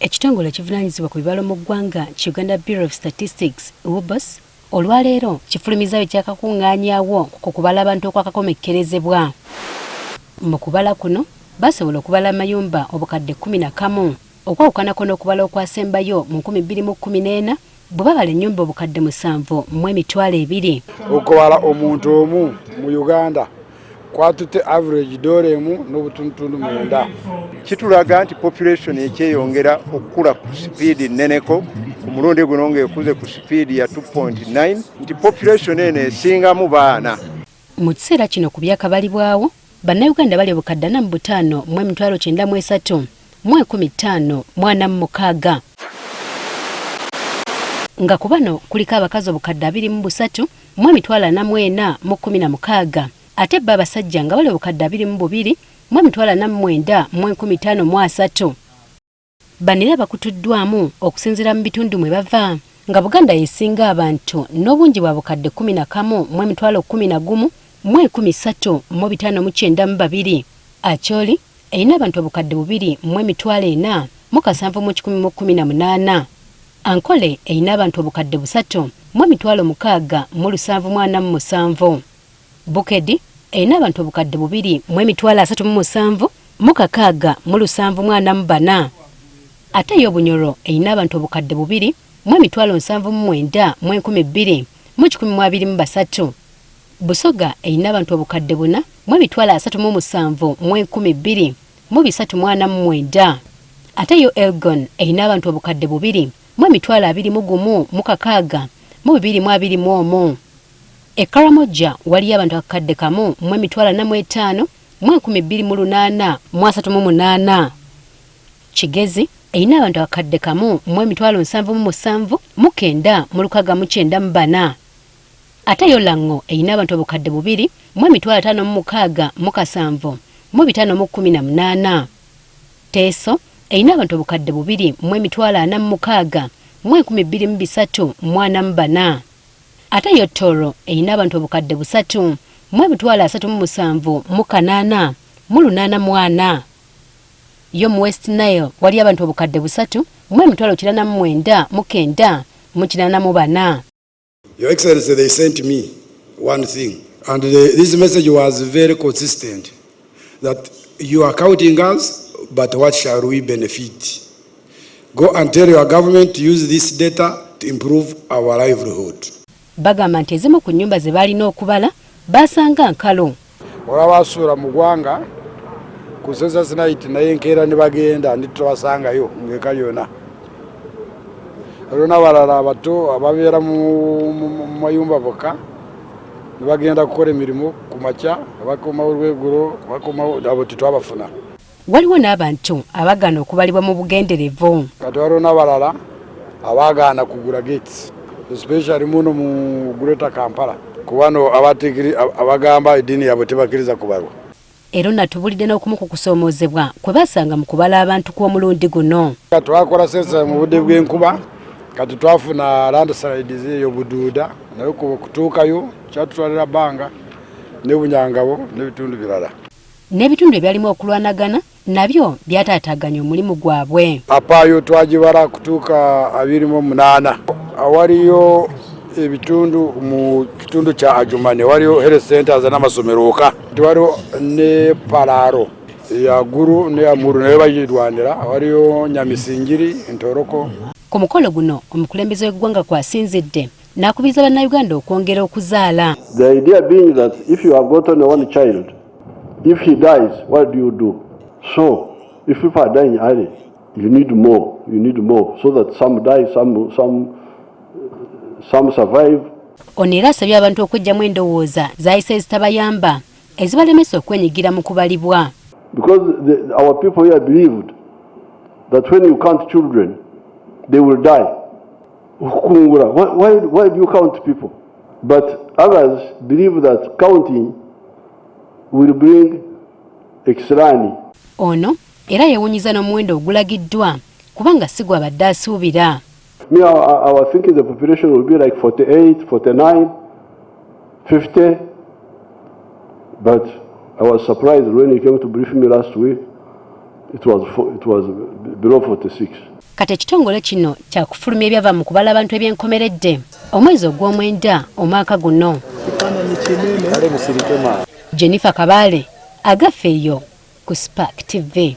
Ekitongole ekivunaanyizibwa ku bibalo mu ggwanga Uganda Bureau of Statistics UBS olwaleero kifulumizaayo kyakakungaanyaawo ku kubala abantu okwakakomekkerezebwa. Mu kubala kuno basobola okubala amayumba obukadde 11 okwawukanako n'okubala okwasembayo mu 2014 bwe babala ennyumba obukadde 7 mu emitwalo 2. Okubala omuntu omu mu Uganda kwatutte average $1 n'obutundutundu 9. Kitulaga nti population ekyeyongera okukula ku speed neneko ku mulundi guno ng'ekuze ku speed ya 2.9 nti population eno esingamu baana. Mu kiseera kino ku byakabalibwawo bannayuganda bali obukadde 45 mu emitwalo 93 mu 1546 nga ku bano kuliko abakazi obukadde 23 mu emitwalo 44 mu 16 ate bba abasajja nga bali obukadde 22 mu emitwalo 49 mu 1503. Banira bakutuddwamu okusinziira mu bitundu mwe bava nga Buganda yesinga abantu n'obungi bwa bukadde 11 mu emitwalo 11 mu 13,592. Acholi erina abantu obukadde 2 mu emitwalo 4 mu 7,118. Ankole erina abantu obukadde 3 mu emitwalo 6 mu 747. Bukedi erina abantu obukadde 2 mu emitwalo 37 mu 6 mu 744. Ate yo Bunyoro erina abantu obukadde 2 mu emitwalo 79 mu 12 mu 1223. Busoga erina abantu obukadde 4 mu emitwalo 37 mu 12 mu 349. Ate yo Elgon erina abantu obukadde 2 mu emitwalo 21 mu 6 mu 221. Ekaramoja wali abantu akadde kamu mu emitwalo 45 mu 1208 mu 38. Kigezi erina abantu akadde kamu mu emitwalo 77 mu 9 mu 694. Ate yo Lango erina abantu obukadde 2 mu emitwalo 56 mu 7 mu 518. Teso erina abantu obukadde 2 mu emitwalo 46 mu 1203 mu 44. Ate yo Toro erina abantu obukadde 3 mu emitwalo 37 mu 8 mu 884. Yo mu West Nile wali abantu obukadde 3 mu emitwalo 89 mu 9 mu 84. Your Excellency, they sent me one thing, and this message was very consistent, that you are counting us, but what shall we benefit? Go and tell your government to use this data to improve our livelihood. Bagamba nti ezimu ku nnyumba ze balina okubala basanga nkalo. Olaba basuula mu ggwanga ku census night naye enkeera ne bagenda ntitwasangayo ng'eka yonna. Olona balala abato ababeera mu mayumba bokka ne bagenda kukola emirimu ku makya abakomawo olw'eggulo abo titwabafuna. Waliwo n'abantu abagaana okubalibwa mu bugenderevu. Kati waliwo n'abalala abaagaana kugula gates, especially muno mu Greater Kampala, kubano abagamba eddiini yaabwe tebakkiriza kubalwa. Era natubulidde n'okumu ku kusoomoozebwa kwe basanga mu kubala abantu kw'omulundi guno. Twakola sensa mu budde bw'enkuba kati twafuna landslides eyo Buduuda naye kutuukayo kyatutwalira bbanga ne Bunyangabo n'ebitundu birala. N'ebitundu ebyalimu okulwanagana nabyo byataataganya omulimu gwabwe. Apaayo twagibala kutuuka 28. Awaliyo ebitundu mu kitundu kya Ajumani waliyo health centers n'amasomero oka. Waliyo ne Palaro ya Guru ne Amuru naye bagirwanira. Waliyo Nyamisingiri, Ntoroko. Ku mukolo guno omukulembeze w'eggwanga kwasinzidde n'akubiriza bannayuganda okwongera okuzaala. The idea being that if you have gotten one child, if he dies, what do you do? So, if people are dying early, you need more, so that some die, some survive. Ono era asabye abantu okweggyamu endowooza zaayise ezitabayamba ezibalemesa okwenyigira mu kubalibwa. Because our people here believed that when you count children, they will die. Why do you count people? But others believe that counting will bring extrani. Ono era yewunyiza n'omuwendo ogulagiddwa kubanga si gwe abadde asuubira. Me, I was thinking the population will be like 48, 49, 50. But I was surprised when he came to brief me last week. it was below 46. Kati ekitongole kino kyakufulumya ebyava mu kubala abantu ebyenkomeredde omwezi ogw'omwenda omwaka guno. Jennifer Kabale agafeeyo ku Spark TV.